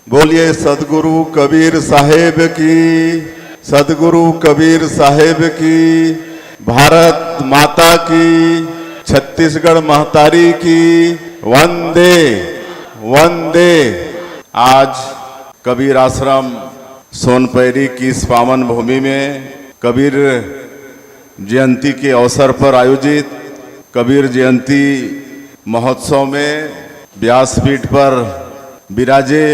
बोलिए सदगुरु कबीर साहेब की, सदगुरु कबीर साहेब की, भारत माता की, छत्तीसगढ़ महतारी की, वंदे वंदे। आज कबीर आश्रम सोनपैरी की इस पावन भूमि में कबीर जयंती के अवसर पर आयोजित कबीर जयंती महोत्सव में व्यासपीठ पर विराजे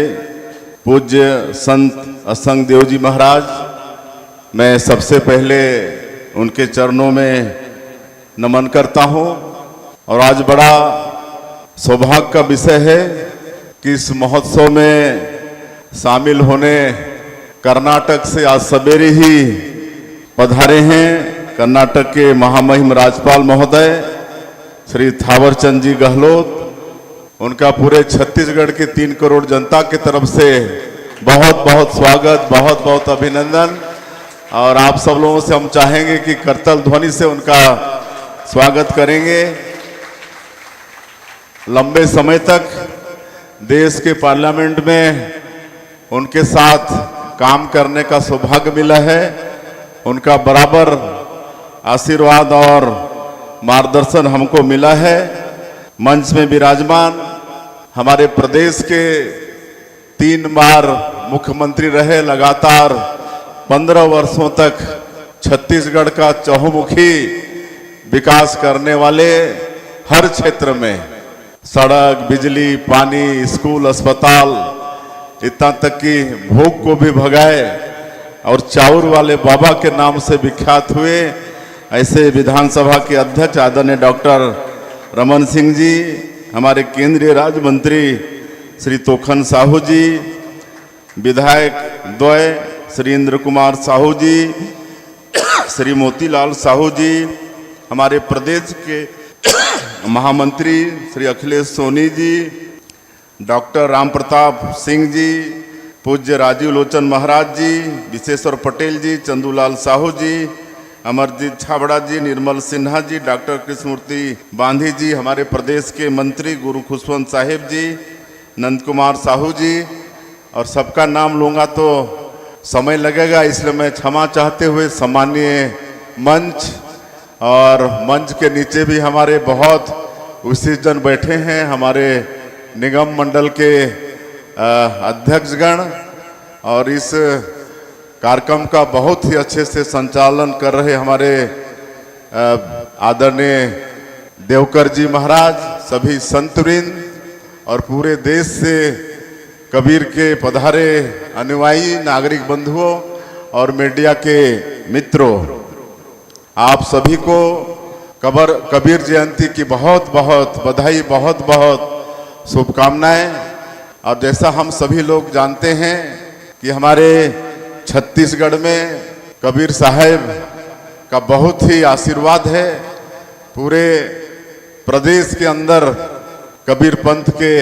पूज्य संत असंग देव जी महाराज, मैं सबसे पहले उनके चरणों में नमन करता हूं। और आज बड़ा सौभाग्य का विषय है कि इस महोत्सव में शामिल होने कर्नाटक से आज सवेरे ही पधारे हैं कर्नाटक के महामहिम राज्यपाल महोदय श्री थावरचंद जी गहलोत। उनका पूरे छत्तीसगढ़ के 3 करोड़ जनता की तरफ से बहुत बहुत स्वागत, बहुत बहुत अभिनंदन। और आप सब लोगों से हम चाहेंगे कि करताल ध्वनि से उनका स्वागत करेंगे। लंबे समय तक देश के पार्लियामेंट में उनके साथ काम करने का सौभाग्य मिला है। उनका बराबर आशीर्वाद और मार्गदर्शन हमको मिला है। मंच में विराजमान हमारे प्रदेश के 3 बार मुख्यमंत्री रहे, लगातार 15 वर्षों तक छत्तीसगढ़ का चहुमुखी विकास करने वाले, हर क्षेत्र में सड़क, बिजली, पानी, स्कूल, अस्पताल, इतना तक कि भूख को भी भगाए और चाउर वाले बाबा के नाम से विख्यात हुए, ऐसे विधानसभा के अध्यक्ष आदरणीय डॉक्टर रमन सिंह जी, हमारे केंद्रीय राज्य मंत्री श्री तोखन साहू जी, विधायक द्वय श्री इंद्र कुमार साहू जी, श्री मोतीलाल साहू जी, हमारे प्रदेश के महामंत्री श्री अखिलेश सोनी जी, डॉक्टर राम प्रताप सिंह जी, पूज्य राजीव लोचन महाराज जी, विशेश्वर पटेल जी, चंदूलाल साहू जी, अमरजीत छाबड़ा जी, निर्मल सिन्हा जी, डॉक्टर कृष्णमूर्ति बांधी जी, हमारे प्रदेश के मंत्री गुरु खुशवंत साहेब जी, नंद कुमार साहू जी, और सबका नाम लूँगा तो समय लगेगा, इसलिए मैं क्षमा चाहते हुए सम्मानीय मंच और मंच के नीचे भी हमारे बहुत विशिष्टजन बैठे हैं, हमारे निगम मंडल के अध्यक्षगण और इस कार्यक्रम का बहुत ही अच्छे से संचालन कर रहे हमारे आदरणीय देवकर जी महाराज, सभी संतवृंद और पूरे देश से कबीर के पधारे अनुयायी नागरिक बंधुओं और मीडिया के मित्रों, आप सभी को कबीर जयंती की बहुत बहुत बधाई, बहुत बहुत शुभकामनाएं। और जैसा हम सभी लोग जानते हैं कि हमारे छत्तीसगढ़ में कबीर साहब का बहुत ही आशीर्वाद है। पूरे प्रदेश के अंदर कबीर पंथ के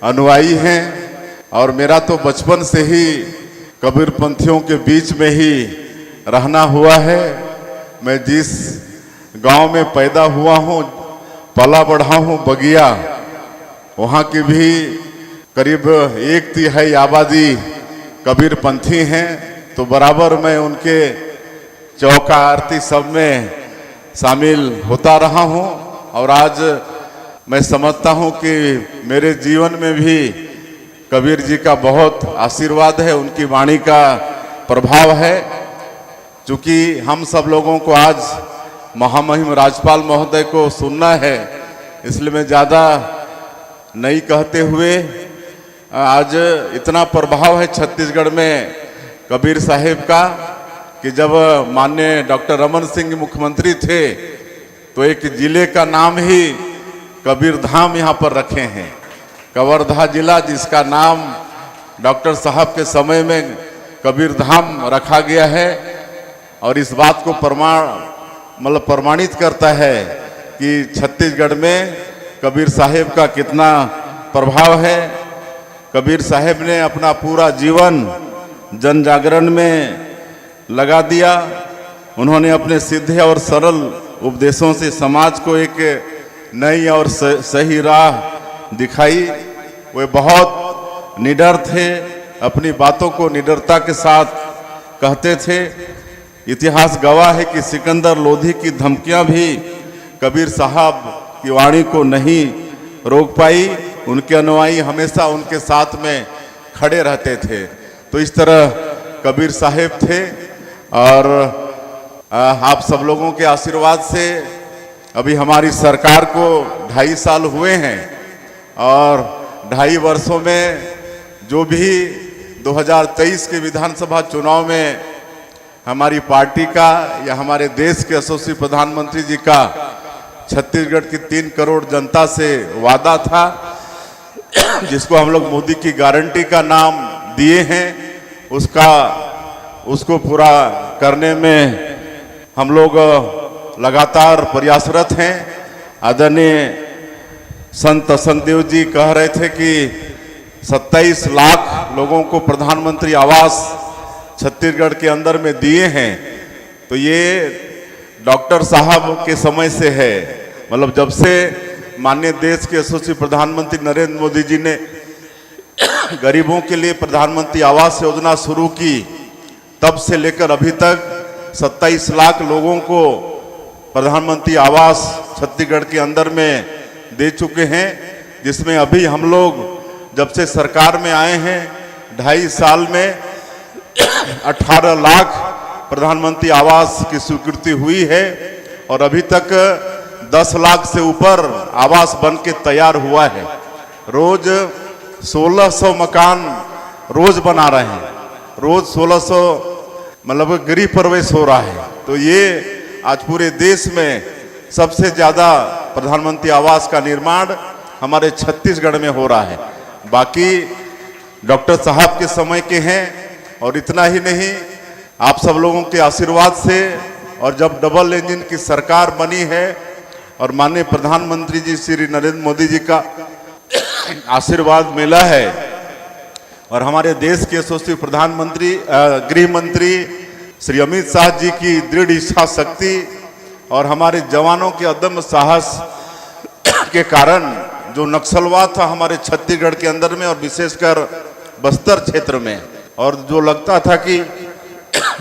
अनुयायी हैं और मेरा तो बचपन से ही कबीर पंथियों के बीच में ही रहना हुआ है। मैं जिस गांव में पैदा हुआ हूँ, पला बढ़ा हूँ, बगिया, वहाँ की भी करीब 1/3 आबादी कबीर पंथी हैं, तो बराबर मैं उनके चौका आरती सब में शामिल होता रहा हूं। और आज मैं समझता हूं कि मेरे जीवन में भी कबीर जी का बहुत आशीर्वाद है, उनकी वाणी का प्रभाव है। चूंकि हम सब लोगों को आज महामहिम राज्यपाल महोदय को सुनना है, इसलिए मैं ज़्यादा नहीं कहते हुए, आज इतना प्रभाव है छत्तीसगढ़ में कबीर साहिब का कि जब माननीय डॉक्टर रमन सिंह मुख्यमंत्री थे तो एक जिले का नाम ही कबीर धाम यहाँ पर रखे हैं, कवर्धा जिला, जिसका नाम डॉक्टर साहब के समय में कबीर धाम रखा गया है। और इस बात को प्रमाणित करता है कि छत्तीसगढ़ में कबीर साहिब का कितना प्रभाव है। कबीर साहब ने अपना पूरा जीवन जन जागरण में लगा दिया। उन्होंने अपने सीधे और सरल उपदेशों से समाज को एक नई और सही राह दिखाई। वे बहुत निडर थे, अपनी बातों को निडरता के साथ कहते थे। इतिहास गवाह है कि सिकंदर लोधी की धमकियां भी कबीर साहब की वाणी को नहीं रोक पाई। उनके अनुयायी हमेशा उनके साथ में खड़े रहते थे। तो इस तरह कबीर साहेब थे और आप सब लोगों के आशीर्वाद से अभी हमारी सरकार को 2.5 साल हुए हैं और 2.5 वर्षों में जो भी 2023 के विधानसभा चुनाव में हमारी पार्टी का या हमारे देश के यशस्वी प्रधानमंत्री जी का छत्तीसगढ़ की 3 करोड़ जनता से वादा था, जिसको हम लोग मोदी की गारंटी का नाम दिए हैं, उसको पूरा करने में हम लोग लगातार प्रयासरत हैं। आदरणीय संत संतदेव जी कह रहे थे कि 27 लाख लोगों को प्रधानमंत्री आवास छत्तीसगढ़ के अंदर में दिए हैं। तो ये डॉक्टर साहब के समय से है, मतलब जब से माननीय देश के यशस्वी प्रधानमंत्री नरेंद्र मोदी जी ने गरीबों के लिए प्रधानमंत्री आवास योजना शुरू की, तब से लेकर अभी तक 27 लाख लोगों को प्रधानमंत्री आवास छत्तीसगढ़ के अंदर में दे चुके हैं, जिसमें अभी हम लोग जब से सरकार में आए हैं 2.5 साल में 18 लाख प्रधानमंत्री आवास की स्वीकृति हुई है और अभी तक 10 लाख से ऊपर आवास बन के तैयार हुआ है। रोज 1600 मकान रोज बना रहे हैं, रोज 1600 मतलब गृह प्रवेश हो रहा है। तो ये आज पूरे देश में सबसे ज़्यादा प्रधानमंत्री आवास का निर्माण हमारे छत्तीसगढ़ में हो रहा है। बाकी डॉक्टर साहब के समय के हैं और इतना ही नहीं, आप सब लोगों के आशीर्वाद से और जब डबल इंजन की सरकार बनी है और माननीय प्रधानमंत्री जी श्री नरेंद्र मोदी जी का आशीर्वाद मिला है और हमारे देश के यशस्वी प्रधानमंत्री गृह मंत्री श्री अमित शाह जी की दृढ़ इच्छा शक्ति और हमारे जवानों के अदम्य साहस के कारण जो नक्सलवाद था हमारे छत्तीसगढ़ के अंदर में और विशेषकर बस्तर क्षेत्र में, और जो लगता था कि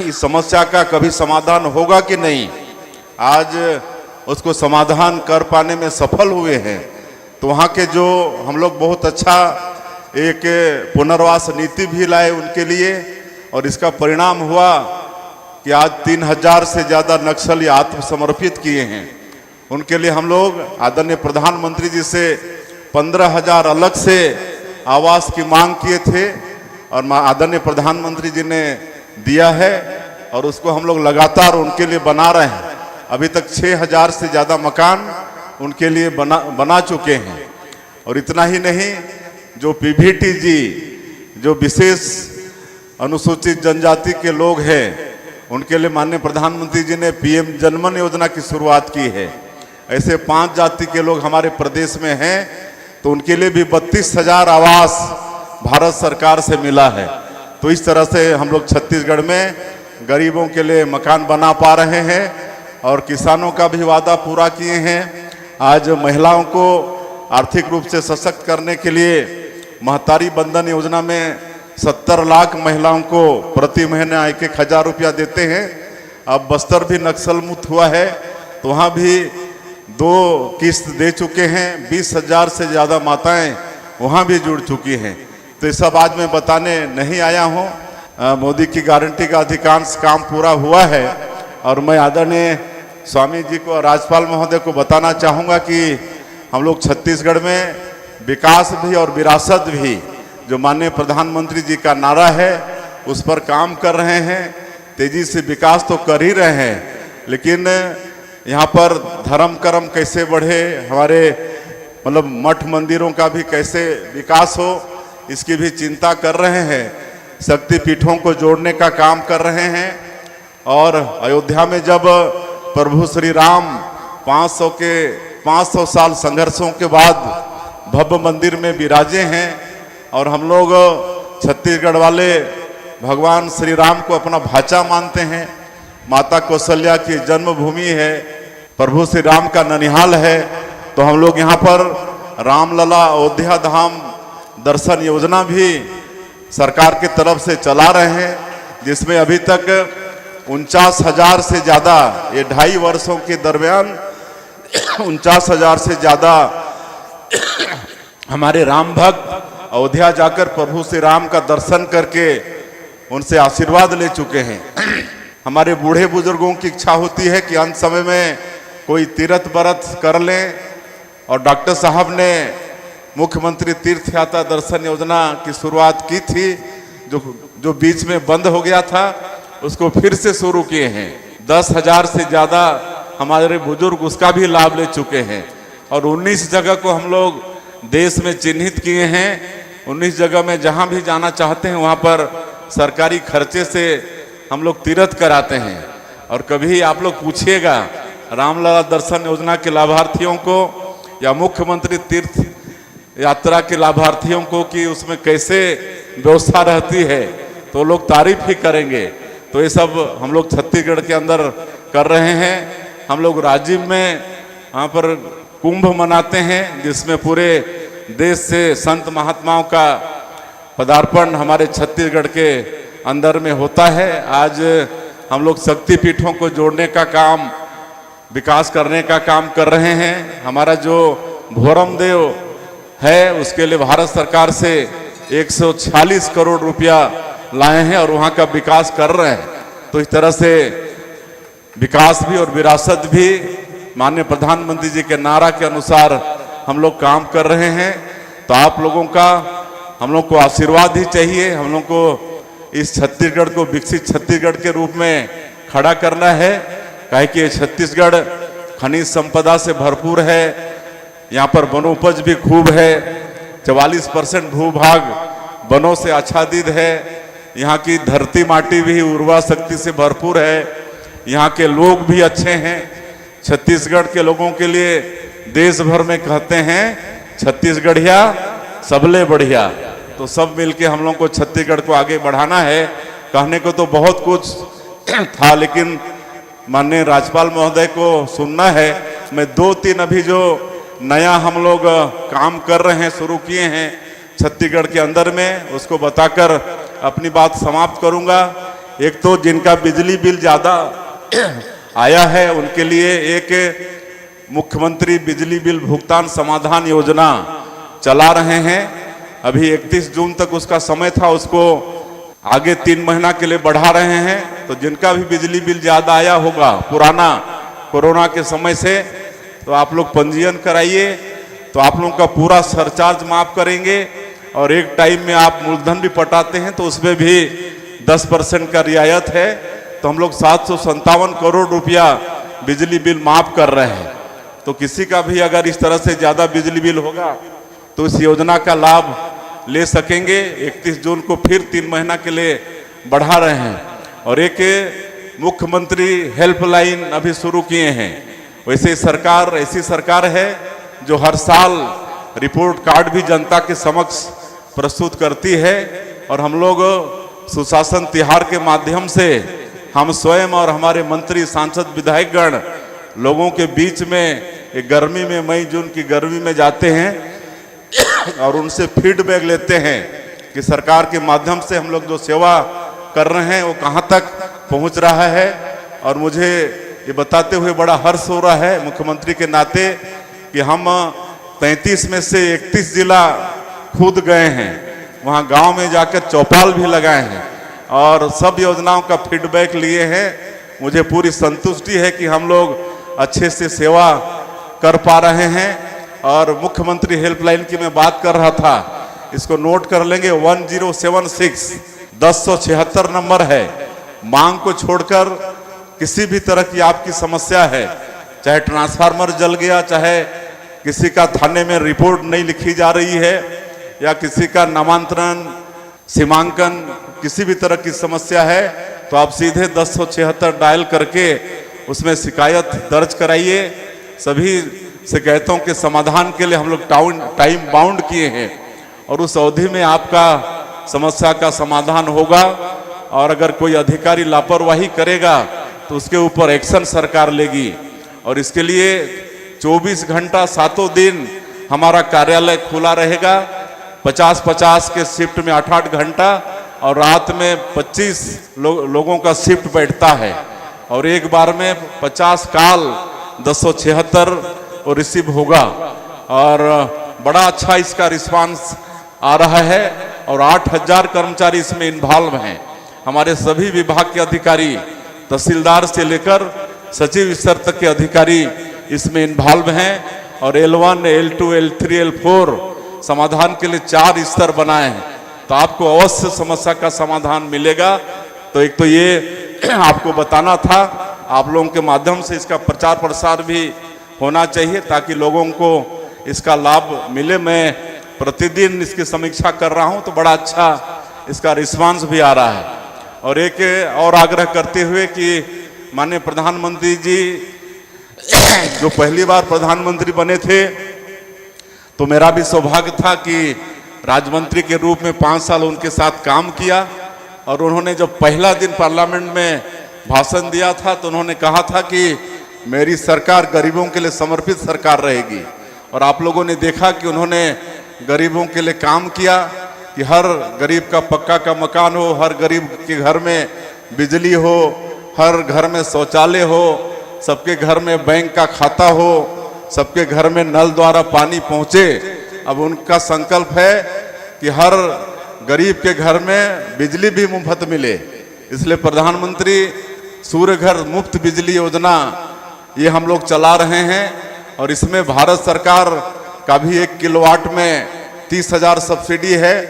इस समस्या का कभी समाधान होगा कि नहीं, आज उसको समाधान कर पाने में सफल हुए हैं। तो वहाँ के जो हम लोग बहुत अच्छा एक पुनर्वास नीति भी लाए उनके लिए और इसका परिणाम हुआ कि आज 3000 से ज़्यादा नक्सली आत्मसमर्पित किए हैं। उनके लिए हम लोग आदरणीय प्रधानमंत्री जी से 15,000 अलग से आवास की मांग किए थे और आदरणीय प्रधानमंत्री जी ने दिया है और उसको हम लोग लगातार उनके लिए बना रहे हैं। अभी तक 6,000 से ज़्यादा मकान उनके लिए बना चुके हैं। और इतना ही नहीं, जो पीवीटी जी जो विशेष अनुसूचित जनजाति के लोग हैं उनके लिए माननीय प्रधानमंत्री जी ने पीएम जनमन योजना की शुरुआत की है। ऐसे 5 जाति के लोग हमारे प्रदेश में हैं, तो उनके लिए भी 32,000 आवास भारत सरकार से मिला है। तो इस तरह से हम लोग छत्तीसगढ़ में गरीबों के लिए मकान बना पा रहे हैं और किसानों का भी वादा पूरा किए हैं। आज महिलाओं को आर्थिक रूप से सशक्त करने के लिए महतारी बंधन योजना में 70 लाख महिलाओं को प्रति महीने 1,000 रुपया देते हैं। अब बस्तर भी नक्सल मुक्त हुआ है, तो वहाँ भी 2 किस्त दे चुके हैं। 20,000 से ज़्यादा माताएं वहाँ भी जुड़ चुकी हैं। तो ये सब आज मैं बताने नहीं आया हूँ। मोदी की गारंटी का अधिकांश काम पूरा हुआ है और मैं आदरणीय स्वामी जी को और राज्यपाल महोदय को बताना चाहूँगा कि हम लोग छत्तीसगढ़ में विकास भी और विरासत भी, जो माननीय प्रधानमंत्री जी का नारा है, उस पर काम कर रहे हैं। तेजी से विकास तो कर ही रहे हैं, लेकिन यहाँ पर धर्म कर्म कैसे बढ़े, हमारे मतलब मठ मंदिरों का भी कैसे विकास हो, इसकी भी चिंता कर रहे हैं। शक्ति पीठों को जोड़ने का काम कर रहे हैं। और अयोध्या में जब प्रभु श्री राम 500 साल संघर्षों के बाद भव्य मंदिर में विराजे हैं और हम लोग छत्तीसगढ़ वाले भगवान श्री राम को अपना भाचा मानते हैं। माता कौशल्या की जन्मभूमि है, प्रभु श्री राम का ननिहाल है। तो हम लोग यहाँ पर रामलला अयोध्या धाम दर्शन योजना भी सरकार की तरफ से चला रहे हैं, जिसमें अभी तक 49,000 से ज़्यादा, ये 2.5 वर्षों के दरमियान 49,000 से ज़्यादा हमारे राम भक्त अयोध्या जाकर प्रभु श्री राम का दर्शन करके उनसे आशीर्वाद ले चुके हैं। हमारे बूढ़े बुजुर्गों की इच्छा होती है कि अंत समय में कोई तीर्थ व्रत कर लें, और डॉक्टर साहब ने मुख्यमंत्री तीर्थ यात्रा दर्शन योजना की शुरुआत की थी, जो बीच में बंद हो गया था, उसको फिर से शुरू किए हैं। 10,000 से ज़्यादा हमारे बुजुर्ग उसका भी लाभ ले चुके हैं, और 19 जगह को हम लोग देश में चिन्हित किए हैं। 19 जगह में जहां भी जाना चाहते हैं वहां पर सरकारी खर्चे से हम लोग तीर्थ कराते हैं। और कभी आप लोग पूछिएगा रामलला दर्शन योजना के लाभार्थियों को या मुख्यमंत्री तीर्थ यात्रा के लाभार्थियों को कि उसमें कैसे व्यवस्था रहती है, तो लोग तारीफ ही करेंगे। तो ये सब हम लोग छत्तीसगढ़ के अंदर कर रहे हैं। हम लोग राजीव में वहाँ पर कुंभ मनाते हैं, जिसमें पूरे देश से संत महात्माओं का पदार्पण हमारे छत्तीसगढ़ के अंदर में होता है। आज हम लोग शक्तिपीठों को जोड़ने का काम, विकास करने का काम कर रहे हैं। हमारा जो भोरम देव है उसके लिए भारत सरकार से 146 करोड़ रुपया लाए हैं और वहाँ का विकास कर रहे हैं। तो इस तरह से विकास भी और विरासत भी माननीय प्रधानमंत्री जी के नारा के अनुसार हम लोग काम कर रहे हैं। तो आप लोगों का हम लोग को आशीर्वाद ही चाहिए। हम लोग को इस छत्तीसगढ़ को विकसित छत्तीसगढ़ के रूप में खड़ा करना है, काहे कि छत्तीसगढ़ खनिज संपदा से भरपूर है। यहाँ पर वनोपज भी खूब है। 44% भूभाग वनों से आच्छादित है। यहाँ की धरती माटी भी उर्वरा शक्ति से भरपूर है। यहाँ के लोग भी अच्छे हैं। छत्तीसगढ़ के लोगों के लिए देश भर में कहते हैं छत्तीसगढ़िया सबले बढ़िया। तो सब मिलके हम लोग को छत्तीसगढ़ को आगे बढ़ाना है। कहने को तो बहुत कुछ था, लेकिन माननीय राज्यपाल महोदय को सुनना है। मैं 2-3 अभी जो नया हम लोग काम कर रहे हैं, शुरू किए हैं छत्तीसगढ़ के अंदर में, उसको बताकर अपनी बात समाप्त करूंगा। एक तो जिनका बिजली बिल ज़्यादा आया है उनके लिए एक मुख्यमंत्री बिजली बिल भुगतान समाधान योजना चला रहे हैं। अभी 31 जून तक उसका समय था, उसको आगे 3 महीना के लिए बढ़ा रहे हैं। तो जिनका भी बिजली बिल ज़्यादा आया होगा पुराना कोरोना के समय से, तो आप लोग पंजीयन कराइए। तो आप लोगों का पूरा सरचार्ज माफ करेंगे, और एक टाइम में आप मूलधन भी पटाते हैं तो उसमें भी 10% का रियायत है। तो हम लोग 757 करोड़ रुपया बिजली बिल माफ कर रहे हैं। तो किसी का भी अगर इस तरह से ज़्यादा बिजली बिल होगा तो इस योजना का लाभ ले सकेंगे। 31 जून को फिर 3 महीना के लिए बढ़ा रहे हैं। और एक मुख्यमंत्री हेल्पलाइन अभी शुरू किए हैं। वैसे सरकार ऐसी सरकार है जो हर साल रिपोर्ट कार्ड भी जनता के समक्ष प्रस्तुत करती है। और हम लोग सुशासन तिहार के माध्यम से हम स्वयं और हमारे मंत्री, सांसद, विधायकगण लोगों के बीच में एक गर्मी में, मई जून की गर्मी में जाते हैं और उनसे फीडबैक लेते हैं कि सरकार के माध्यम से हम लोग जो सेवा कर रहे हैं वो कहाँ तक पहुँच रहा है। और मुझे ये बताते हुए बड़ा हर्ष हो रहा है मुख्यमंत्री के नाते कि हम 33 में से 31 जिला खुद गए हैं, वहाँ गांव में जाकर चौपाल भी लगाए हैं और सब योजनाओं का फीडबैक लिए हैं। मुझे पूरी संतुष्टि है कि हम लोग अच्छे से सेवा कर पा रहे हैं। और मुख्यमंत्री हेल्पलाइन की मैं बात कर रहा था, इसको नोट कर लेंगे। 1076 1076 नंबर है। मांग को छोड़कर किसी भी तरह की आपकी समस्या है, चाहे ट्रांसफार्मर जल गया, चाहे किसी का थाने में रिपोर्ट नहीं लिखी जा रही है, या किसी का नामांतरण, सीमांकन, किसी भी तरह की समस्या है, तो आप सीधे 1076 डायल करके उसमें शिकायत दर्ज कराइए। सभी शिकायतों के समाधान के लिए हम लोग टाइम बाउंड किए हैं और उस अवधि में आपका समस्या का समाधान होगा। और अगर कोई अधिकारी लापरवाही करेगा तो उसके ऊपर एक्शन सरकार लेगी। और इसके लिए 24 घंटा 7 दिन हमारा कार्यालय खुला रहेगा। 50-50 के शिफ्ट में 8-8 घंटा और रात में 25 लोगों का शिफ्ट बैठता है और एक बार में 50 कॉल 276 और रिसीव होगा और बड़ा अच्छा इसका रिस्पांस आ रहा है और 8000 कर्मचारी इसमें इन्वॉल्व हैं। हमारे सभी विभाग के अधिकारी तहसीलदार से लेकर सचिव स्तर तक के अधिकारी इसमें इन्वॉल्व हैं और L1, L2, L3, L4 समाधान के लिए 4 स्तर बनाए हैं, तो आपको अवश्य समस्या का समाधान मिलेगा। तो एक तो ये आपको बताना था, आप लोगों के माध्यम से इसका प्रचार प्रसार भी होना चाहिए ताकि लोगों को इसका लाभ मिले। मैं प्रतिदिन इसकी समीक्षा कर रहा हूं तो बड़ा अच्छा इसका रिस्पांस भी आ रहा है। और एक और आग्रह करते हुए कि माननीय प्रधानमंत्री जी जो पहली बार प्रधानमंत्री बने थे तो मेरा भी सौभाग्य था कि राज्यमंत्री के रूप में 5 साल उनके साथ काम किया और उन्होंने जब पहला दिन पार्लियामेंट में भाषण दिया था तो उन्होंने कहा था कि मेरी सरकार गरीबों के लिए समर्पित सरकार रहेगी। और आप लोगों ने देखा कि उन्होंने गरीबों के लिए काम किया कि हर गरीब का पक्का का मकान हो, हर गरीब के घर में बिजली हो, हर घर में शौचालय हो, सबके घर में बैंक का खाता हो, सबके घर में नल द्वारा पानी पहुंचे। अब उनका संकल्प है कि हर गरीब के घर में बिजली भी मुफ्त मिले, इसलिए प्रधानमंत्री सूर्य घर मुफ्त बिजली योजना ये हम लोग चला रहे हैं। और इसमें भारत सरकार का भी 1 किलोवाट में 30,000 सब्सिडी है,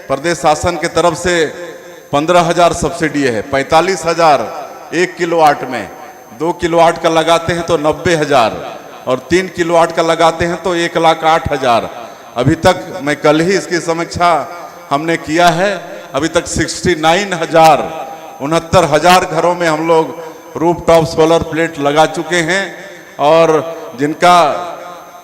प्रदेश शासन की तरफ से 15,000 सब्सिडी है, 45,000 1 किलोवाट में, 2 किलोवाट का लगाते हैं तो 90,000 और 3 किलोवाट का लगाते हैं तो 1,08,000। अभी तक मैं कल ही इसकी समीक्षा हमने किया है, अभी तक 69,000 घरों में हम लोग रूफटॉप सोलर प्लेट लगा चुके हैं और जिनका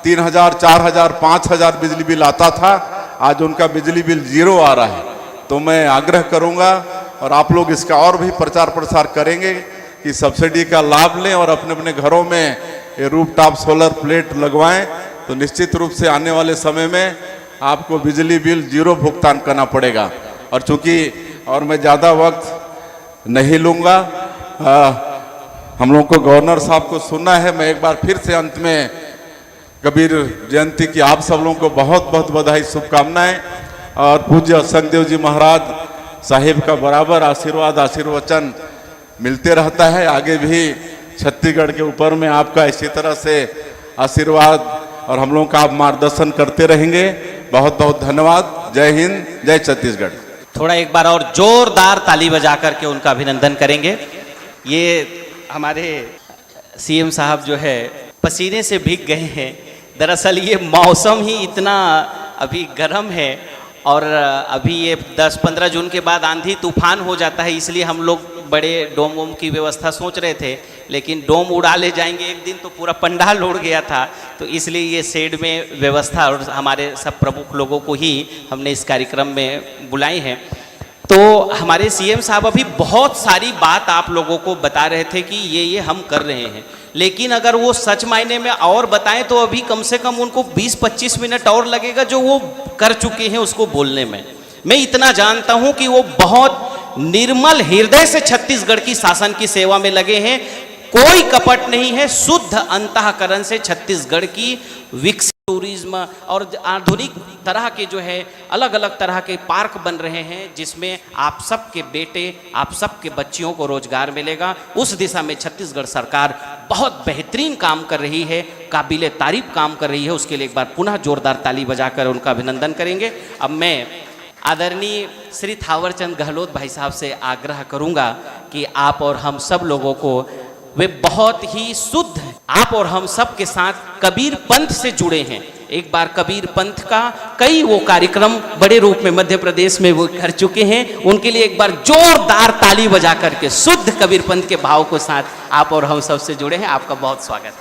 3,000, 4,000, 5,000 बिजली बिल आता था, आज उनका बिजली बिल 0 आ रहा है। तो मैं आग्रह करूंगा और आप लोग इसका और भी प्रचार प्रसार करेंगे कि सब्सिडी का लाभ लें और अपने अपने घरों में ये रूफटॉप सोलर प्लेट लगवाएं, तो निश्चित रूप से आने वाले समय में आपको बिजली बिल 0 भुगतान करना पड़ेगा। और चूंकि और मैं ज़्यादा वक्त नहीं लूँगा, हम लोग को गवर्नर साहब को सुनना है। मैं एक बार फिर से अंत में कबीर जयंती की आप सब लोगों को बहुत बहुत बधाई, शुभकामनाएं और पूज्य संगदेव जी महाराज साहिब का बराबर आशीर्वाद आशीर्वचन मिलते रहता है। आगे भी छत्तीसगढ़ के ऊपर में आपका इसी तरह से आशीर्वाद और हम लोगों का आप मार्गदर्शन करते रहेंगे। बहुत बहुत धन्यवाद। जय हिंद, जय छत्तीसगढ़। थोड़ा एक बार और जोरदार ताली बजा करके उनका अभिनंदन करेंगे। ये हमारे सीएम साहब जो है पसीने से भीग गए हैं। दरअसल ये मौसम ही इतना अभी गर्म है और अभी ये 10-15 जून के बाद आंधी तूफान हो जाता है, इसलिए हम लोग बड़े डोम वोम की व्यवस्था सोच रहे थे, लेकिन डोम उड़ा ले जाएंगे एक दिन तो पूरा पंडाल उड़ गया था, तो इसलिए ये शेड में व्यवस्था और हमारे सब प्रमुख लोगों को ही हमने इस कार्यक्रम में बुलाए हैं। तो हमारे सीएम साहब अभी बहुत सारी बात आप लोगों को बता रहे थे कि ये हम कर रहे हैं, लेकिन अगर वो सच मायने में और बताएं तो अभी कम से कम उनको 20-25 मिनट और लगेगा जो वो कर चुके हैं उसको बोलने में। मैं इतना जानता हूं कि वो बहुत निर्मल हृदय से छत्तीसगढ़ की शासन की सेवा में लगे हैं, कोई कपट नहीं है, शुद्ध अंतःकरण से छत्तीसगढ़ की विकसित टूरिज्म और आधुनिक तरह के जो है अलग अलग तरह के पार्क बन रहे हैं, जिसमें आप सबके बेटे आप सबके बच्चियों को रोजगार मिलेगा। उस दिशा में छत्तीसगढ़ सरकार बहुत बेहतरीन काम कर रही है, काबिले तारीफ काम कर रही है। उसके लिए एक बार पुनः जोरदार ताली बजाकर उनका अभिनंदन करेंगे। अब मैं आदरणीय श्री थावरचंद गहलोत भाई साहब से आग्रह करूंगा कि आप और हम सब लोगों को, वे बहुत ही शुद्ध आप और हम सब के साथ कबीर पंथ से जुड़े हैं। एक बार कबीर पंथ का कई वो कार्यक्रम बड़े रूप में मध्य प्रदेश में वो कर चुके हैं, उनके लिए एक बार जोरदार ताली बजा करके शुद्ध कबीर पंथ के भाव को साथ आप और हम सब से जुड़े हैं। आपका बहुत स्वागत है।